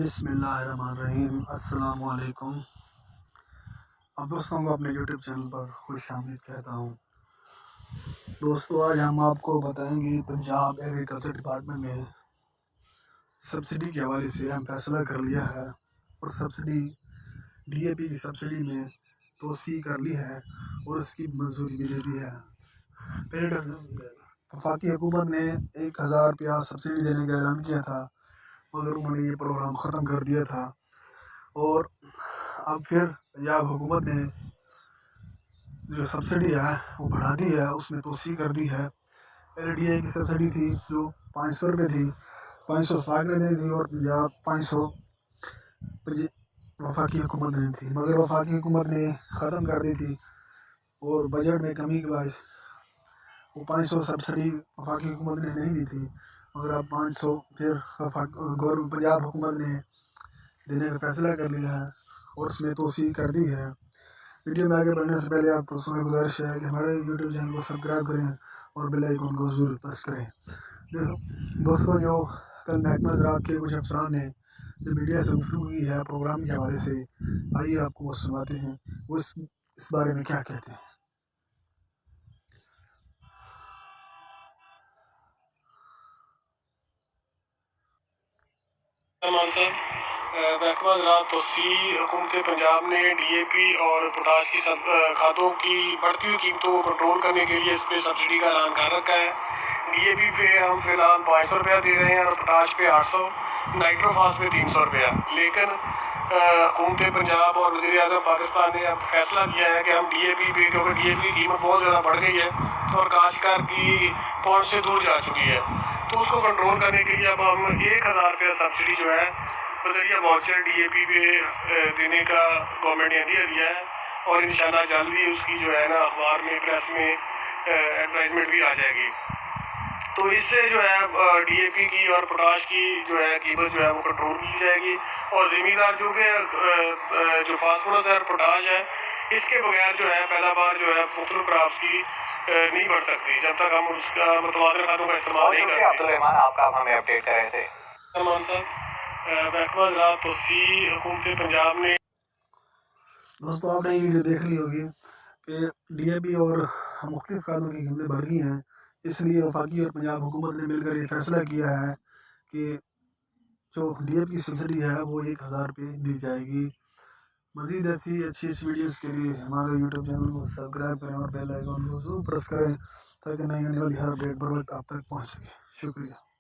بسم اللہ الرحمن الرحیم۔ السلام علیکم۔ اب دوستوں کو اپنے یوٹیوب چینل پر خوش آمدید کہتا ہوں۔ دوستو، آج ہم آپ کو بتائیں گے پنجاب ایگریکلچر ڈپارٹمنٹ میں سبسڈی کے حوالے سے اہم فیصلہ کر لیا ہے اور سبسڈی ڈی اے پی کی سبسڈی میں توسیع کر لی ہے اور اس کی منظوری بھی دے دی ہے۔ وفاقی حکومت نے 1000 روپیہ سبسڈی دینے کا اعلان کیا تھا، مگر انہوں نے یہ پروگرام ختم کر دیا تھا، اور اب پھر پنجاب حکومت نے جو سبسڈی ہے وہ بڑھا دی ہے، اس میں توسیع کر دی ہے۔ پہلے ڈی اے کی سبسڈی تھی جو 500 روپے تھی، 500 وفاق نے دی تھی اور پنجاب 500 وفاقی حکومت نے دی تھی، مگر وفاقی حکومت نے ختم کر دی تھی اور بجٹ میں کمی کے باعث وہ 500 سبسڈی وفاقی حکومت نے نہیں دی تھی، مگر اب 500 پھر پنجاب حکومت نے دینے کا فیصلہ کر لیا ہے اور اس میں توسیع کر دی ہے۔ ویڈیو میں آگے بڑھنے سے پہلے آپ دوستوں سے گزارش ہے کہ ہمارے یوٹیوب چینل کو سبسکرائب کریں اور بیل آئیکن کو ضرور پریس کریں۔ دوستوں، جو کل محکمہ زراعت کے کچھ افسران نے جو میڈیا سے گفتگو کی ہے پروگرام کے حوالے سے، آئیے آپ کو وہ سنواتے ہیں وہ اس بارے میں کیا کہتے ہیں۔ محکمہ زراعت توسیع حکومت پنجاب نے ڈی اے پی اور پوٹاش کی کھادوں کی بڑھتی ہوئی قیمتوں کو کنٹرول کرنے کے لیے اس پہ سبسڈی کا اعلان کر رکھا ہے۔ ڈی اے پی پہ ہم فی الحال 500 روپیہ دے رہے ہیں اور پوٹاش پہ 800، نائٹروفاس پہ 300 روپیہ، لیکن حکومت پنجاب اور وزیر اعظم پاکستان نے اب فیصلہ کیا ہے کہ ہم ڈی اے پی پہ، کیونکہ ڈی اے پی کی قیمت بہت زیادہ بڑھ گئی ہے اور کاشتکار کی پہنچ سے دور جا چکی ہے، تو اس کو کنٹرول کرنے کے لیے اب ہم 1000 روپیہ سبسڈی جو ہے بذریعہ واؤچر ڈی اے پی پہ دینے کا گورنمنٹ نے دیا ہے، اور انشاءاللہ جلدی اس کی جو ہے نا اخبار میں، پریس میں ایڈورٹائزمنٹ بھی آ جائے گی۔ تو اس سے جو ہے ڈی اے پی کی اور پوٹاش کی جو ہے قیمت جو ہے وہ کنٹرول کی جائے گی، اور زمیندار جو کہ جو فاسفورس ہے اور پوٹاش ہے، اس کے بغیر جو ہے پیداوار جو ہے مختلف کراپس کی نہیں بڑھ سکتی جب تک ہم اس کا متوازن کھادوں کا استعمال نہیں کرتے۔ عبدالرحمان، آپ کا ہمیں اپڈیٹ کر رہے تھے۔ رحمان صاحب، محکمہ زراعت توسیع حکومت پنجاب نے دوستو، آپ نے یہ ویڈیو دیکھ لی ہوگی کہ ڈی اے پی اور مختلف کھادوں کی قیمتیں بڑھ گئی ہیں، اس لیے وفاقی اور پنجاب حکومت نے مل کر یہ فیصلہ کیا ہے کہ جو ڈی اے پی سبسڈی ہے وہ 1000 روپے دی جائے گی۔ مزید ایسی اچھی ویڈیوز کے لیے ہمارے یوٹیوب چینل کو سبسکرائب کریں اور بیل آئیکن کو ضرور پریس کریں تاکہ نئی آنے والی ہر اپڈیٹ بر وقت آپ تک پہنچ سکے۔ شکریہ۔